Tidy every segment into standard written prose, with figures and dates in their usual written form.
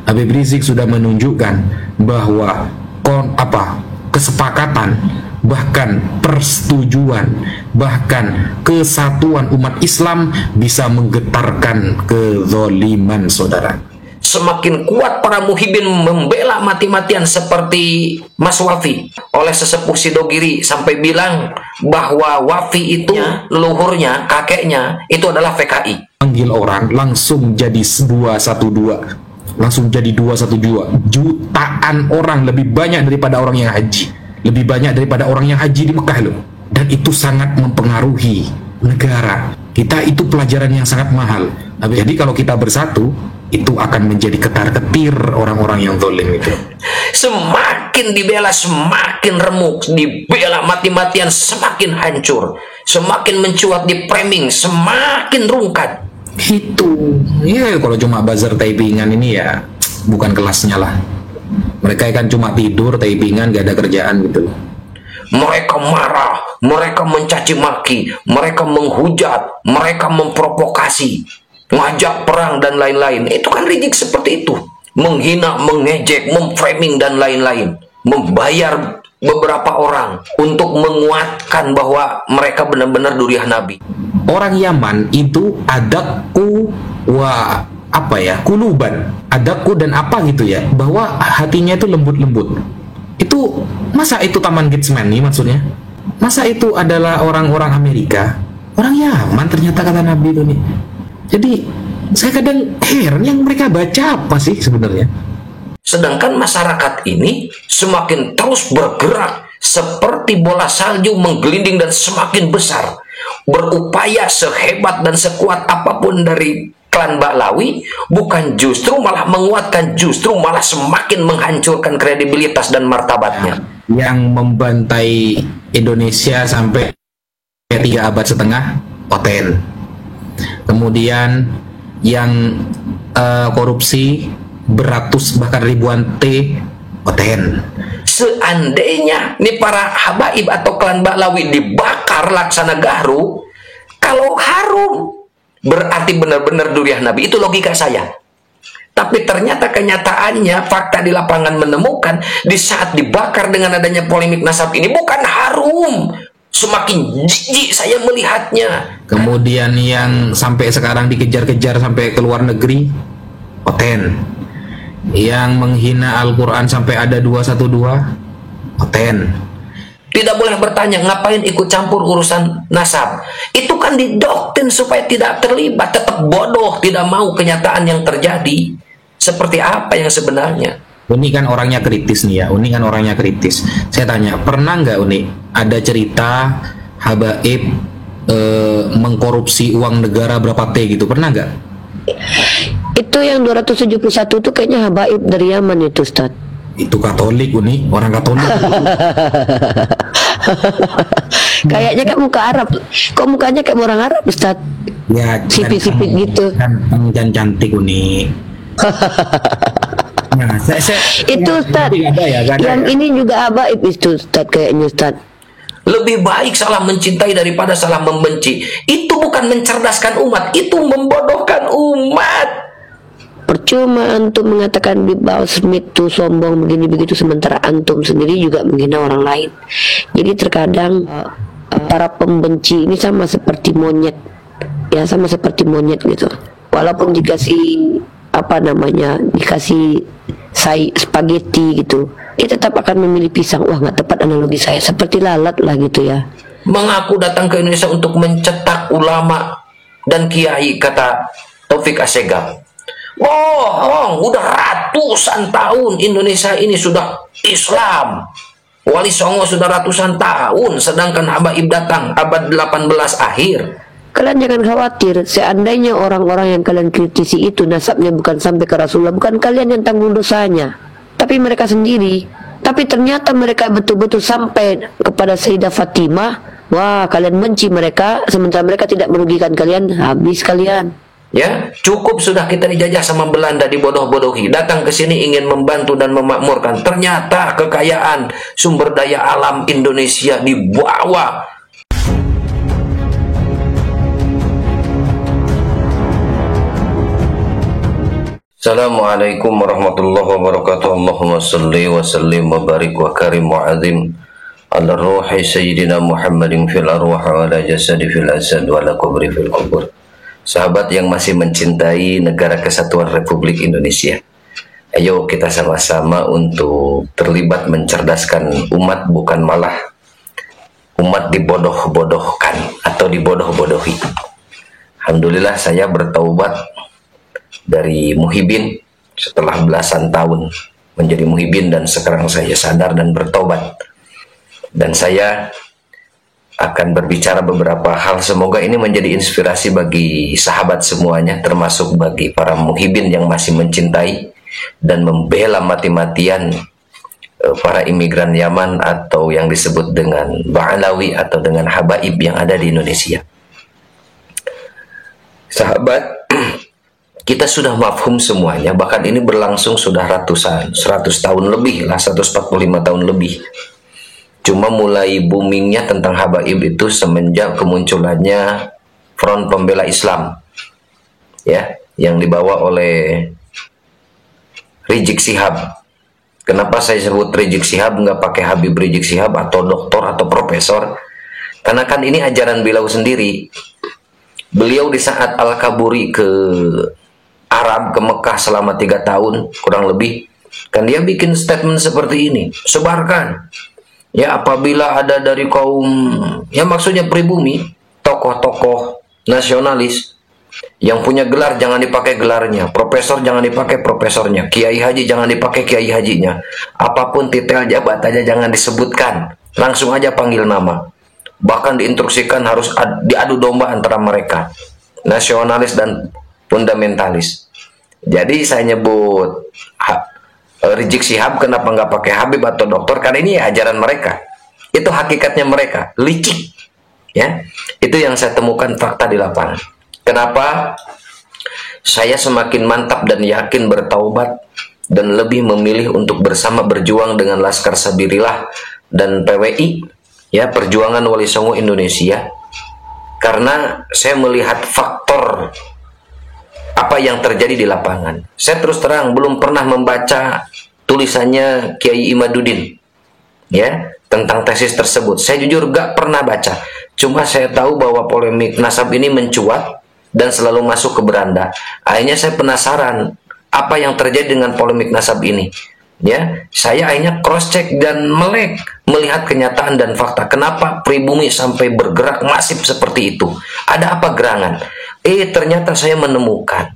Habib Rizik sudah menunjukkan bahwa kesepakatan, bahkan persetujuan, bahkan kesatuan umat Islam bisa menggetarkan kezaliman, saudara. Semakin kuat para muhibin membela mati-matian seperti Mas Wafi oleh sesepuh Sidogiri sampai bilang bahwa Wafi itu leluhurnya, kakeknya itu adalah PKI. Panggil orang langsung jadi 212, langsung jadi 212, jutaan orang, lebih banyak daripada orang yang haji, lebih banyak daripada orang yang haji di Mekah loh. Dan itu sangat mempengaruhi negara kita, itu pelajaran yang sangat mahal. Jadi kalau kita bersatu, itu akan menjadi ketar-ketir orang-orang yang zalim itu. Semakin dibela semakin remuk, dibela mati-matian semakin hancur, semakin mencuat di framing semakin rungkat. Itu ya, kalau cuma buzzer typingan ini ya bukan kelasnya lah. Mereka kan cuma tidur typingan, gak ada kerjaan gitu. Mereka marah, mereka mencaci maki, mereka menghujat, mereka memprovokasi, ngajak perang dan lain-lain. Itu kan Rizik seperti itu, menghina, mengejek, memframing dan lain-lain, membayar beberapa orang untuk menguatkan bahwa mereka benar-benar duriah Nabi. Orang Yaman itu adaku kuluban, adaku dan apa gitu ya, bahwa hatinya itu lembut-lembut. Itu masa itu Taman Getsman nih maksudnya? Masa itu adalah orang-orang Amerika? Orang Yaman ternyata, kata Nabi itu nih. Jadi saya kadang heran, yang mereka baca apa sih sebenarnya? Sedangkan masyarakat ini semakin terus bergerak seperti bola salju menggelinding dan semakin besar, berupaya sehebat dan sekuat apapun dari klan Baklawi, bukan justru malah menguatkan, justru malah semakin menghancurkan kredibilitas dan martabatnya. Yang membantai Indonesia sampai 3 abad setengah, Oten. Kemudian yang korupsi beratus bahkan ribuan T, Oten. Seandainya nih para habaib atau klan Baklawi dibakar laksana Gahru, kalau harum berarti benar-benar duriah Nabi. Itu logika saya. Tapi ternyata kenyataannya, fakta di lapangan menemukan di saat dibakar dengan adanya polemik nasab ini bukan harum, semakin jijik saya melihatnya. Kemudian yang sampai sekarang dikejar-kejar sampai ke luar negeri, Oten. Yang menghina Al-Quran sampai ada 212, Oten. Tidak boleh bertanya ngapain ikut campur urusan nasab. Itu kan didoktrin supaya tidak terlibat, tetap bodoh, tidak mau kenyataan yang terjadi seperti apa yang sebenarnya. Uni kan orangnya kritis nih ya, Uni kan orangnya kritis. Saya tanya, pernah nggak Uni ada cerita habaib mengkorupsi uang negara berapa T gitu, pernah nggak? Itu yang 271 itu kayaknya habaib dari Yaman itu, Ustaz. Itu Katolik, Uni, orang Katolik. Kayaknya kayak muka Arab. Kok mukanya kayak orang Arab, Ustaz? Ya, sipit-sipit gitu. Kan cantik, Uni. Nah, itu Ustaz. Ya, yang ini juga habaib itu, Ustaz, kayaknya, Ustaz. Lebih baik salah mencintai daripada salah membenci. Itu bukan mencerdaskan umat, itu membodohkan umat. Percuma antum mengatakan Bibal Smith tuh sombong begini begitu, sementara antum sendiri juga menghina orang lain. Jadi terkadang para pembenci ini sama seperti monyet, ya, sama seperti monyet gitu. Walaupun dikasih dikasih spaghetti gitu, dia tetap akan memilih pisang. Wah, nggak tepat analogi saya, seperti lalat lah gitu ya. Mengaku datang ke Indonesia untuk mencetak ulama dan kiai, kata Taufik Assegaf. Bohong, udah ratusan tahun Indonesia ini sudah Islam. Wali Songo sudah ratusan tahun, sedangkan habaib datang abad 18 akhir. Kalian jangan khawatir, seandainya orang-orang yang kalian kritisi itu nasabnya bukan sampai ke Rasulullah, bukan kalian yang tanggung dosanya, tapi mereka sendiri. Tapi ternyata mereka betul-betul sampai kepada Sayyidah Fatimah. Wah, kalian benci mereka, sementara mereka tidak merugikan kalian, habis kalian. Ya, cukup sudah kita dijajah sama Belanda, dibodoh-bodohi. Datang ke sini ingin membantu dan memakmurkan. Ternyata kekayaan sumber daya alam Indonesia dibawa. Assalamualaikum warahmatullahi wabarakatuh. Allahumma salli wa sallim wa barik wa karim wa azim ala ruhi sayyidina Muhammadin fil arwah wa ala jasadi fil asad wa ala kubri fil kubur. Sahabat yang masih mencintai Negara Kesatuan Republik Indonesia, ayo kita sama-sama untuk terlibat mencerdaskan umat, bukan malah umat dibodoh-bodohkan atau dibodoh-bodohi. Alhamdulillah saya bertaubat dari muhibin setelah belasan tahun menjadi muhibin, dan sekarang saya sadar dan bertobat, dan saya akan berbicara beberapa hal. Semoga ini menjadi inspirasi bagi sahabat semuanya, termasuk bagi para muhibin yang masih mencintai dan membela mati-matian para imigran Yaman atau yang disebut dengan Ba'alawi atau dengan habaib yang ada di Indonesia. Sahabat, kita sudah mafhum semuanya, bahkan ini berlangsung sudah ratusan, 100 tahun lebih lah, 145 tahun lebih. Cuma mulai boomingnya tentang habaib itu semenjak kemunculannya Front Pembela Islam, ya, yang dibawa oleh Rizik Syihab. Kenapa saya sebut Rizik Syihab, nggak pakai Habib Rizik Syihab atau doktor atau profesor? Karena kan ini ajaran beliau sendiri. Beliau di saat Al-Kaburi ke Arab, ke Mekah selama 3 tahun kurang lebih, kan dia bikin statement seperti ini, sebarkan ya, apabila ada dari kaum, ya maksudnya pribumi, tokoh-tokoh nasionalis yang punya gelar jangan dipakai gelarnya, profesor jangan dipakai profesornya, kiai haji jangan dipakai kiai hajinya, apapun titel jabatannya jangan disebutkan, langsung aja panggil nama. Bahkan diinstruksikan harus diadu domba antara mereka, nasionalis dan fundamentalis. Jadi saya nyebut Rizik Syihab, kenapa nggak pakai Habib atau dokter? Karena ini ajaran mereka, itu hakikatnya mereka, licik, ya. Itu yang saya temukan fakta di lapangan. Kenapa saya semakin mantap dan yakin bertaubat dan lebih memilih untuk bersama berjuang dengan Laskar Sabirillah dan PWI, ya, Perjuangan Wali Songo Indonesia, karena saya melihat faktor apa yang terjadi di lapangan. Saya terus terang belum pernah membaca tulisannya Kiai Imaduddin, ya, tentang tesis tersebut. Saya jujur gak pernah baca. Cuma saya tahu bahwa polemik nasab ini mencuat dan selalu masuk ke beranda. Akhirnya saya penasaran apa yang terjadi dengan polemik nasab ini. Ya, saya akhirnya cross check dan melek melihat kenyataan dan fakta. Kenapa pribumi sampai bergerak masif seperti itu? Ada apa gerangan? Ternyata saya menemukan,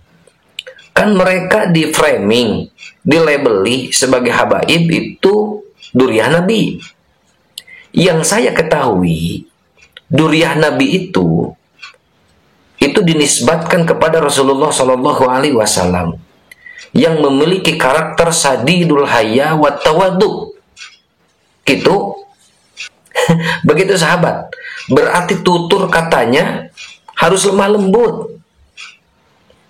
kan mereka di framing, dilabeli sebagai habaib itu duriah Nabi. Yang saya ketahui, duriah Nabi itu dinisbatkan kepada Rasulullah Shallallahu Alaihi Wasallam yang memiliki karakter sadidul haya wa tawadu. Itu begitu sahabat. Berarti tutur katanya harus lemah lembut.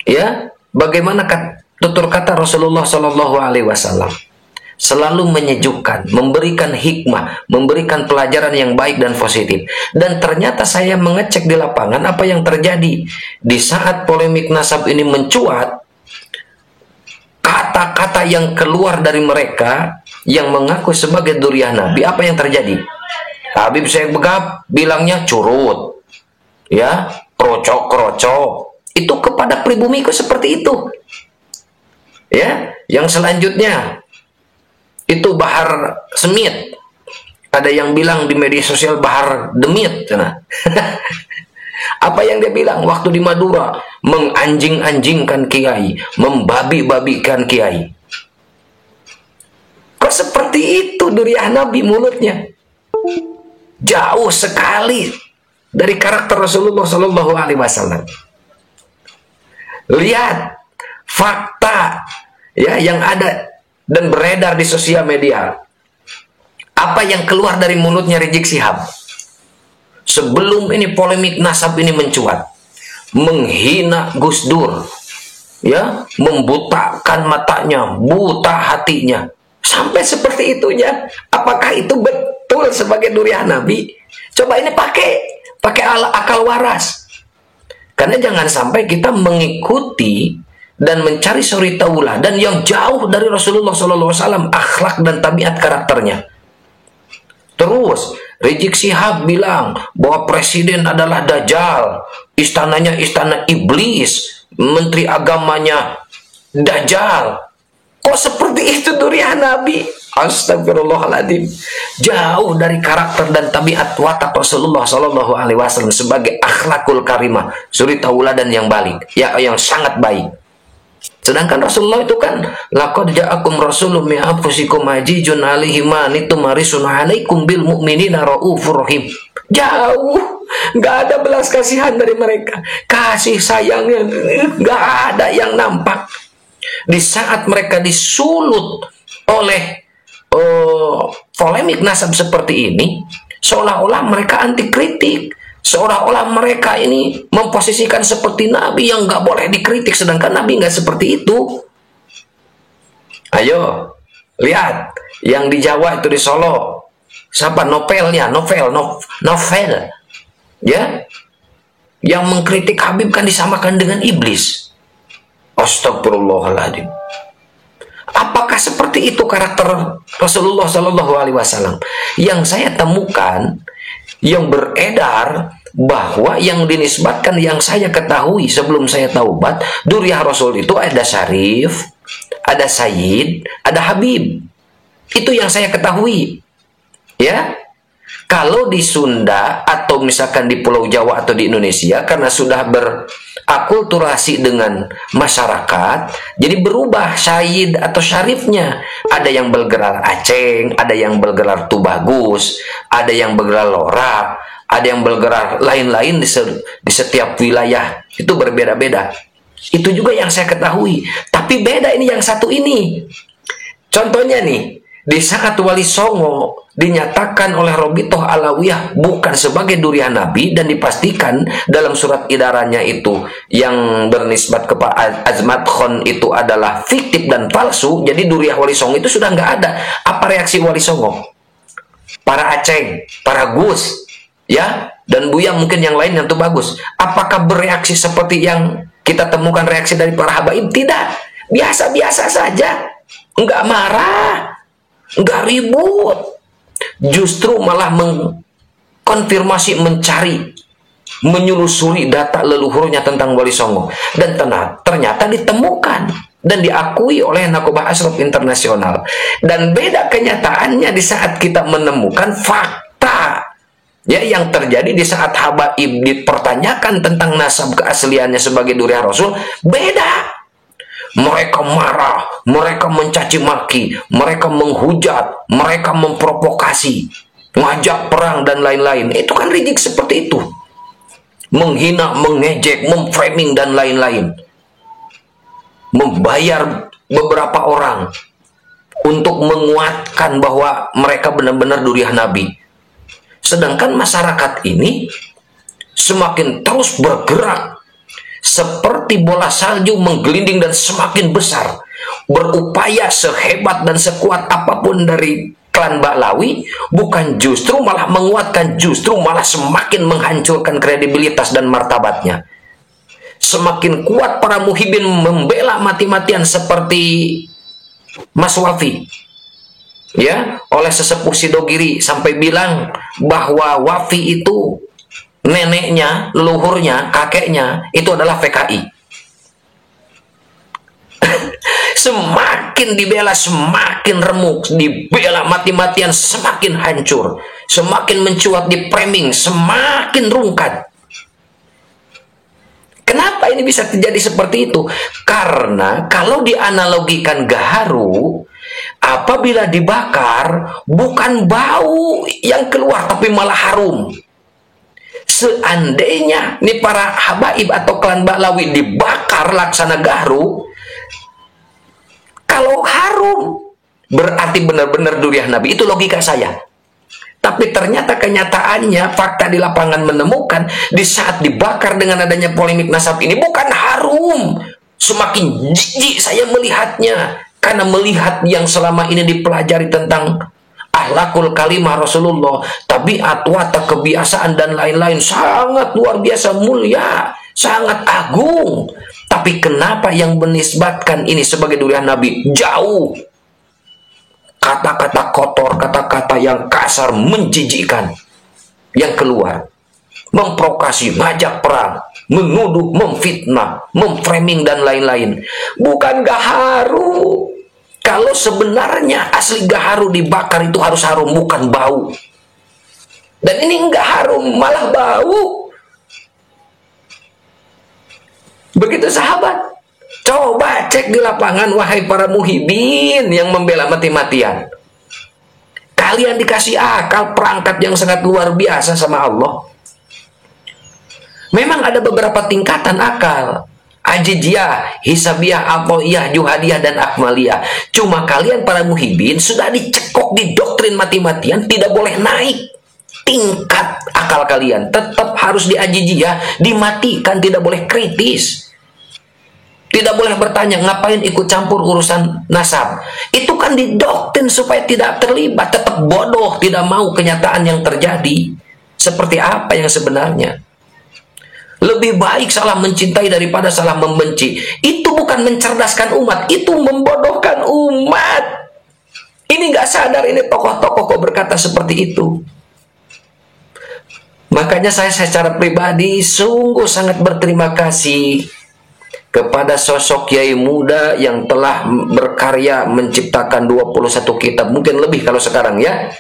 Ya, bagaimana tutur kata Rasulullah Shallallahu Alaihi Wasallam? Selalu menyejukkan, memberikan hikmah, memberikan pelajaran yang baik dan positif. Dan ternyata saya mengecek di lapangan apa yang terjadi di saat polemik nasab ini mencuat. Kata-kata yang keluar dari mereka yang mengaku sebagai duriah Nabi, apa yang terjadi? Habib Syekh Begab bilangnya curut, ya, krocok-krocok. Itu kepada pribumiku seperti itu. Ya, yang selanjutnya itu Bahar Semit. Ada yang bilang di media sosial Bahar Demit. Nah. Apa yang dia bilang waktu di Madura? Menganjing-anjingkan kiai, membabi-babikan kiai. Kok seperti itu duriah Nabi mulutnya? Jauh sekali dari karakter Rasulullah Shallallahu Alaihi Wasallam. Lihat fakta, ya, yang ada dan beredar di sosial media. Apa yang keluar dari mulutnya Rizik Syihab sebelum ini polemik nasab ini mencuat? Menghina Gus Dur, ya, membutakan matanya, buta hatinya, sampai seperti itunya. Apakah itu betul sebagai duriah Nabi? Coba ini pakai akal waras. Karena jangan sampai kita mengikuti dan mencari suri tauladan yang jauh dari Rasulullah SAW, akhlak dan tabiat karakternya. Terus Rizik Syihab bilang bahwa presiden adalah Dajjal, istananya istana iblis, menteri agamanya Dajjal. Kok seperti itu durian Nabi? Astagfirullahaladzim. Jauh dari karakter dan tabiat watak Rasulullah SAW sebagai akhlakul karimah, suri tauladan yang balik, ya, yang sangat baik. Sedangkan Rasulullah itu kan, laqad ja'akum rasulun min anfusikum azizun 'alaihi ma anittum harisun 'alaikum bil mu'minina raufur rahim. Jauh, nggak ada belas kasihan dari mereka. Kasih sayangnya nggak ada yang nampak. Di saat mereka disulut oleh polemik nasab seperti ini, seolah-olah mereka anti kritik. Seolah-olah mereka ini memposisikan seperti Nabi yang nggak boleh dikritik, sedangkan Nabi nggak seperti itu. Ayo, lihat yang di Jawa itu di Solo, siapa novelnya, novel, ya, yang mengkritik Habib kan disamakan dengan iblis. Astagfirullahaladzim. Apakah seperti itu karakter Rasulullah SAW? Yang saya temukan, yang beredar, bahwa yang dinisbatkan, yang saya ketahui sebelum saya taubat, Duriah Rasul itu ada Syarif, ada Sayyid, ada Habib. Itu yang saya ketahui. Ya. Kalau di Sunda atau misalkan di Pulau Jawa atau di Indonesia, karena sudah berakulturasi dengan masyarakat, jadi berubah Sayyid atau Syarifnya. Ada yang bergelar Aceng, ada yang bergelar Tubagus, ada yang bergelar Lora, ada yang bergelar lain-lain di setiap wilayah. Itu berbeda-beda. Itu juga yang saya ketahui. Tapi beda ini yang satu ini. Contohnya nih, di saat Wali Songo dinyatakan oleh Robitoh Alawiyah bukan sebagai durian Nabi, dan dipastikan dalam surat idarannya itu yang bernisbat kepada Azmat Khon itu adalah fiktif dan palsu, jadi duriah Wali Songo itu sudah nggak ada. Apa reaksi Wali Songo? Para Aceng, para Gus, ya, dan Buya mungkin yang lain yang tuh bagus. Apakah bereaksi seperti yang kita temukan reaksi dari para habaib? Tidak, biasa-biasa saja, nggak marah, nggak ribut, justru malah mengkonfirmasi, mencari, menyelusuri data leluhurnya tentang Wali Songo, dan ternyata ditemukan dan diakui oleh Nakobah Ashraf Internasional. Dan beda kenyataannya di saat kita menemukan fakta, ya, yang terjadi di saat habaib dipertanyakan tentang nasab keasliannya sebagai duriah Rasul. Beda. Mereka marah, mereka mencaci maki, mereka menghujat, mereka memprovokasi, ngajak perang dan lain-lain. Itu kan Rizik seperti itu. Menghina, mengejek, memframing dan lain-lain. Membayar beberapa orang untuk menguatkan bahwa mereka benar-benar duriah Nabi. Sedangkan masyarakat ini semakin terus bergerak seperti bola salju menggelinding dan semakin besar, berupaya sehebat dan sekuat apapun dari klan Ba'lawi, bukan justru malah menguatkan, justru malah semakin menghancurkan kredibilitas dan martabatnya. Semakin kuat para muhibin membela mati-matian seperti Mas Wafi, ya, oleh sesepuh Sidogiri sampai bilang bahwa Wafi itu neneknya, leluhurnya, kakeknya itu adalah PKI. Semakin dibela semakin remuk, dibela mati-matian semakin hancur, semakin mencuat di framing semakin rungkat. Kenapa ini bisa terjadi seperti itu? Karena kalau dianalogikan gaharu, apabila dibakar bukan bau yang keluar tapi malah harum. Seandainya nih para habaib atau klan Ba'lawi dibakar laksana gaharu, kalau harum berarti benar-benar duriah Nabi. Itu logika saya. Tapi ternyata kenyataannya, fakta di lapangan menemukan di saat dibakar dengan adanya polemik nasab ini bukan harum. Semakin jijik saya melihatnya, karena melihat yang selama ini dipelajari tentang akhlakul kalimah Rasulullah, tabiat, watak, kebiasaan dan lain-lain sangat luar biasa mulia, sangat agung. Tapi kenapa yang menisbatkan ini sebagai durian Nabi? Jauh. Kata-kata kotor, kata-kata yang kasar, menjijikkan yang keluar. Memprovokasi, ngajak perang, menuduh, memfitnah, memframing dan lain-lain. Bukan gaharu. Kalau sebenarnya asli gaharu dibakar itu harus harum, bukan bau. Dan ini enggak harum, malah bau. Begitu sahabat. Coba cek di lapangan, wahai para muhibin yang membela mati-matian. Kalian dikasih akal perangkat yang sangat luar biasa sama Allah. Memang ada beberapa tingkatan akal. Ajijiyah, Hisabiyah, Atoiyah, Juhadiyah, dan Akmaliyah. Cuma kalian para muhibin sudah dicekok di doktrin mati-matian, tidak boleh naik tingkat akal kalian. Tetap harus di Ajijiyah, dimatikan, tidak boleh kritis. Tidak boleh bertanya, ngapain ikut campur urusan nasab? Itu kan didoktrin supaya tidak terlibat, tetap bodoh, tidak mau kenyataan yang terjadi. Seperti apa yang sebenarnya? Lebih baik salah mencintai daripada salah membenci. Itu bukan mencerdaskan umat, itu membodohkan umat. Ini nggak sadar, ini tokoh-tokoh kok berkata seperti itu. Makanya saya secara pribadi sungguh sangat berterima kasih kepada sosok kiai muda yang telah berkarya menciptakan 21 kitab, mungkin lebih kalau sekarang ya,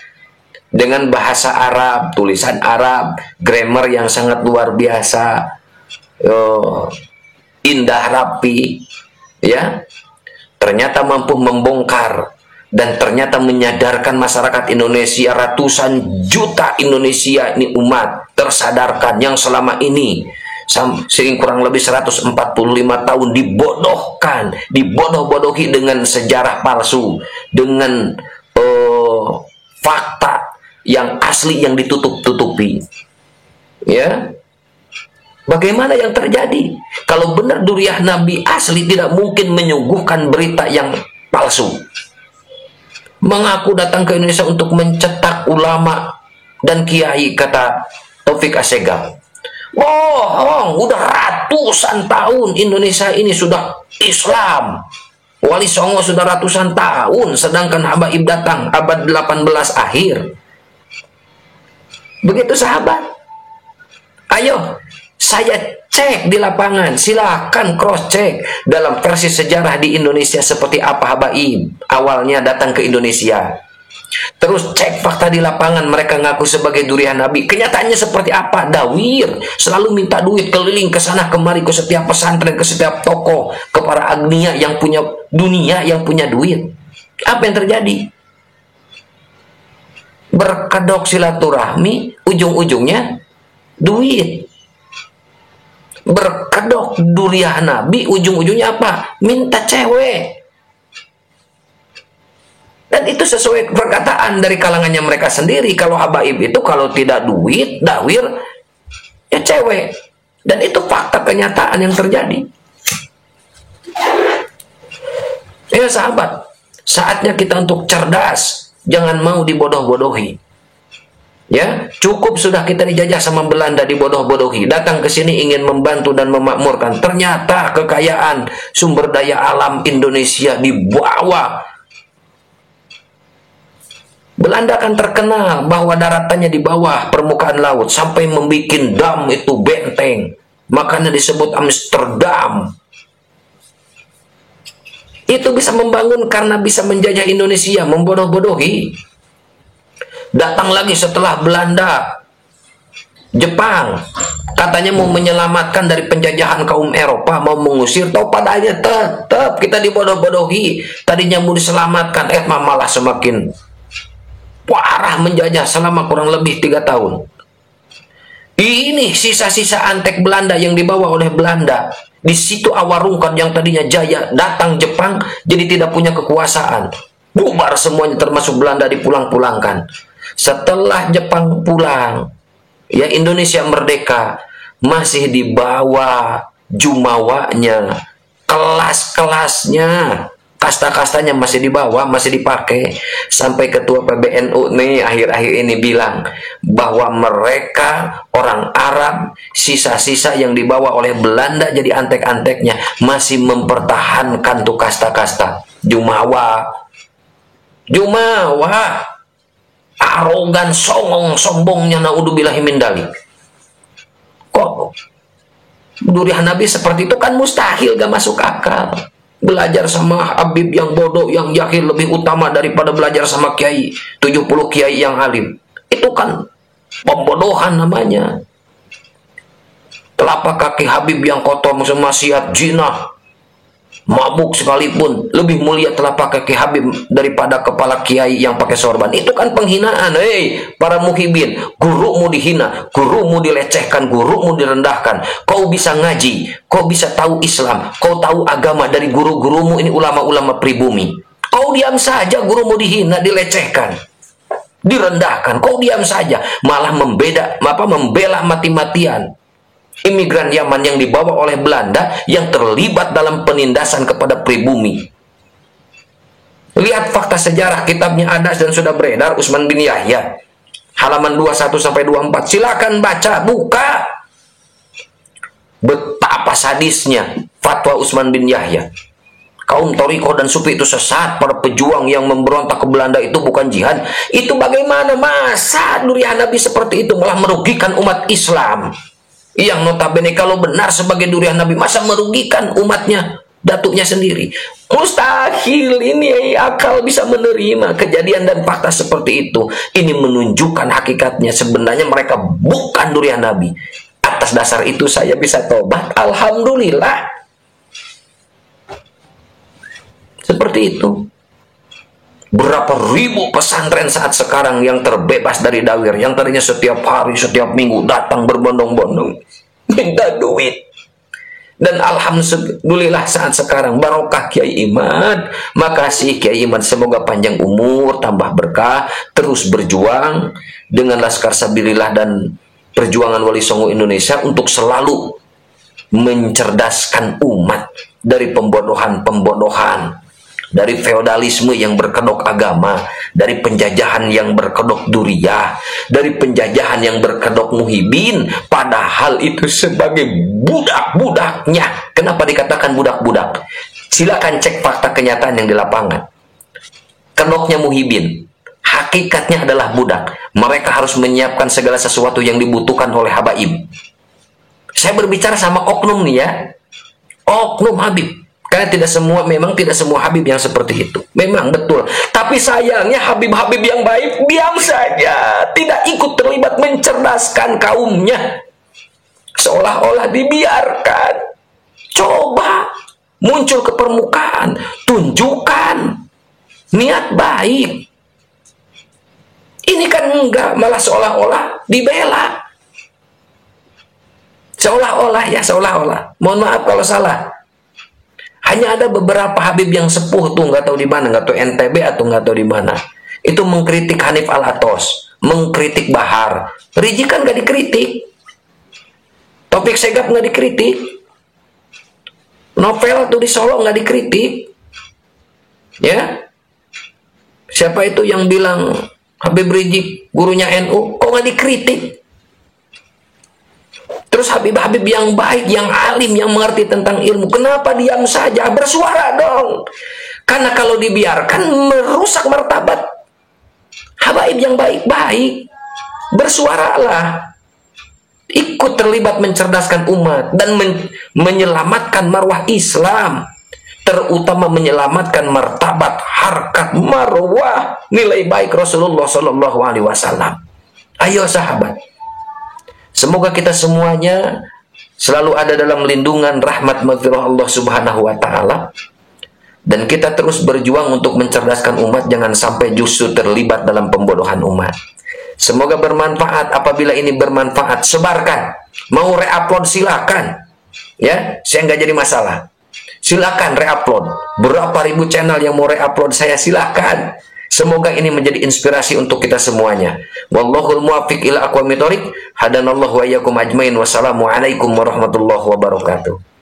dengan bahasa Arab, tulisan Arab, grammar yang sangat luar biasa, indah rapi, ya, ternyata mampu membongkar dan ternyata menyadarkan masyarakat Indonesia, ratusan juta Indonesia ini umat tersadarkan yang selama ini sering kurang lebih 145 tahun dibodohkan, dibodoh-bodohi dengan sejarah palsu, dengan fakta yang asli yang ditutup-tutupi. Ya, bagaimana yang terjadi? Kalau benar durian Nabi asli, tidak mungkin menyuguhkan berita yang palsu. Mengaku datang ke Indonesia untuk mencetak ulama dan kiai, kata Taufik Assegaf. Bohong, udah ratusan tahun Indonesia ini sudah Islam. Wali Songo sudah ratusan tahun, sedangkan Habaib datang abad 18 akhir. Begitu sahabat. Ayo, saya cek di lapangan, silakan cross check dalam versi sejarah di Indonesia seperti apa Habaib awalnya datang ke Indonesia. Terus cek fakta di lapangan, mereka ngaku sebagai durian Nabi. Kenyataannya seperti apa? Dawir, selalu minta duit keliling ke sana kemari, ke setiap pesantren, ke setiap toko, ke para agnia yang punya dunia, yang punya duit. Apa yang terjadi? Berkedok silaturahmi, ujung-ujungnya duit. Berkedok durian Nabi, ujung-ujungnya apa? Minta cewek. Dan itu sesuai perkataan dari kalangannya mereka sendiri. Kalau habaib itu kalau tidak duit, dawir, ya cewek. Dan itu fakta kenyataan yang terjadi. Ya sahabat, saatnya kita untuk cerdas. Jangan mau dibodoh-bodohi. Ya, cukup sudah kita dijajah sama Belanda, dibodoh-bodohi. Datang ke sini ingin membantu dan memakmurkan. Ternyata kekayaan sumber daya alam Indonesia dibawa. Belanda kan terkenal bahwa daratannya di bawah permukaan laut sampai membuat dam itu benteng, makanya disebut Amsterdam. Itu bisa membangun karena bisa menjajah Indonesia, membodoh-bodohi. Datang lagi setelah Belanda, Jepang, katanya mau menyelamatkan dari penjajahan kaum Eropa, mau mengusir, tahu padanya tetap kita dibodoh-bodohi. Tadinya mau diselamatkan, malah semakin parah menjajah selama kurang lebih 3 tahun. Ini sisa-sisa antek Belanda yang dibawa oleh Belanda. Di situ Awarungkot yang tadinya jaya, datang Jepang jadi tidak punya kekuasaan. Bubar semuanya termasuk Belanda, dipulang-pulangkan. Setelah Jepang pulang, ya Indonesia merdeka, masih di bawah jumawanya, kelas-kelasnya, kasta-kastanya masih dibawa, masih dipakai. Sampai ketua PBNU nih akhir-akhir ini bilang bahwa mereka orang Arab, sisa-sisa yang dibawa oleh Belanda jadi antek-anteknya, masih mempertahankan tuh kasta-kasta. Jumawa, arogan, songong, sombongnya, naudzubillahi min dzalik. Kok durian Nabi seperti itu kan mustahil, gak masuk akal. Belajar sama Habib yang bodoh, yang jahil lebih utama daripada belajar sama kiai 70 kiai yang alim. Itu kan pembodohan namanya. Telapak kaki Habib yang kotor maksiat, zina, mabuk sekalipun lebih mulia telapak kaki Habib daripada kepala kiai yang pakai sorban. Itu kan penghinaan. Hei para muhibin, gurumu dihina, gurumu dilecehkan, gurumu direndahkan. Kau bisa ngaji, kau bisa tahu Islam, kau tahu agama dari guru-gurumu ini, ulama-ulama pribumi. Kau diam saja, gurumu dihina, dilecehkan, direndahkan. Kau diam saja, malah membela mati-matian imigran Yaman yang dibawa oleh Belanda yang terlibat dalam penindasan kepada pribumi. Lihat fakta sejarah, kitabnya ada dan sudah beredar, Utsman bin Yahya, halaman 21-24. Silakan baca, buka. Betapa sadisnya fatwa Utsman bin Yahya. Kaum Toriko dan Sufi itu sesat, para pejuang yang memberontak ke Belanda itu bukan jihad. Itu bagaimana? Masa durian Nabi seperti itu malah merugikan umat Islam? Yang notabene kalau benar sebagai durian Nabi, masa merugikan umatnya, datuknya sendiri? Mustahil. Ini akal bisa menerima kejadian dan fakta seperti itu. Ini menunjukkan hakikatnya sebenarnya mereka bukan durian Nabi. Atas dasar itu saya bisa tobat, alhamdulillah. Seperti itu. Berapa ribu pesantren saat sekarang yang terbebas dari dawir, yang tadinya setiap hari, setiap minggu datang berbondong-bondong minta duit. Dan alhamdulillah saat sekarang barokah Kiai Imad. Makasih Kiai Imad, semoga panjang umur, tambah berkah, terus berjuang dengan Laskar Sabilillah dan perjuangan Wali Songo Indonesia untuk selalu mencerdaskan umat dari pembodohan-pembodohan, dari feodalisme yang berkedok agama, dari penjajahan yang berkedok duriah, dari penjajahan yang berkedok muhibin, padahal itu sebagai budak-budaknya. Kenapa dikatakan budak-budak? Silakan cek fakta kenyataan yang di lapangan. Kedoknya muhibin, hakikatnya adalah budak. Mereka harus menyiapkan segala sesuatu yang dibutuhkan oleh habaib. Saya berbicara sama oknum nih ya, oknum Habib. Karena memang tidak semua Habib yang seperti itu. Memang betul. Tapi sayangnya Habib-Habib yang baik diam saja, tidak ikut terlibat mencerdaskan kaumnya. Seolah-olah dibiarkan. Coba muncul ke permukaan, tunjukkan niat baik. Ini kan enggak, malah seolah-olah dibela. Seolah-olah ya, seolah-olah. Mohon maaf kalau salah. Hanya ada beberapa Habib yang sepuh tuh, nggak tahu di mana, nggak tahu NTB atau nggak tahu di mana. Itu mengkritik Hanif Al-Atos, mengkritik Bahar. Riji kan nggak dikritik. Taufik Segaf nggak dikritik. Novel tuh di Solo nggak dikritik. Ya, siapa itu yang bilang Habib Rizik gurunya NU? Kok nggak dikritik? Terus Habib-Habib yang baik, yang alim, yang mengerti tentang ilmu, kenapa diam saja? Bersuara dong. Karena kalau dibiarkan merusak martabat habaib yang baik-baik. Bersuaralah. Ikut terlibat mencerdaskan umat dan menyelamatkan marwah Islam. Terutama menyelamatkan martabat, harkat, marwah, nilai baik Rasulullah SAW. Ayo sahabat. Semoga kita semuanya selalu ada dalam lindungan rahmat maghfirah Allah Subhanahu wa taala, dan kita terus berjuang untuk mencerdaskan umat, jangan sampai justru terlibat dalam pembodohan umat. Semoga bermanfaat. Apabila ini bermanfaat, sebarkan. Mau reupload silakan. Ya, saya nggak jadi masalah. Silakan reupload. Berapa ribu channel yang mau reupload saya, silakan. Semoga ini menjadi inspirasi untuk kita semuanya. Wallahul muwaffiq ila aqwamit thoriq. Hadanallahu wa iyyakum ajmain. Wassalamualaikum warahmatullahi wabarakatuh.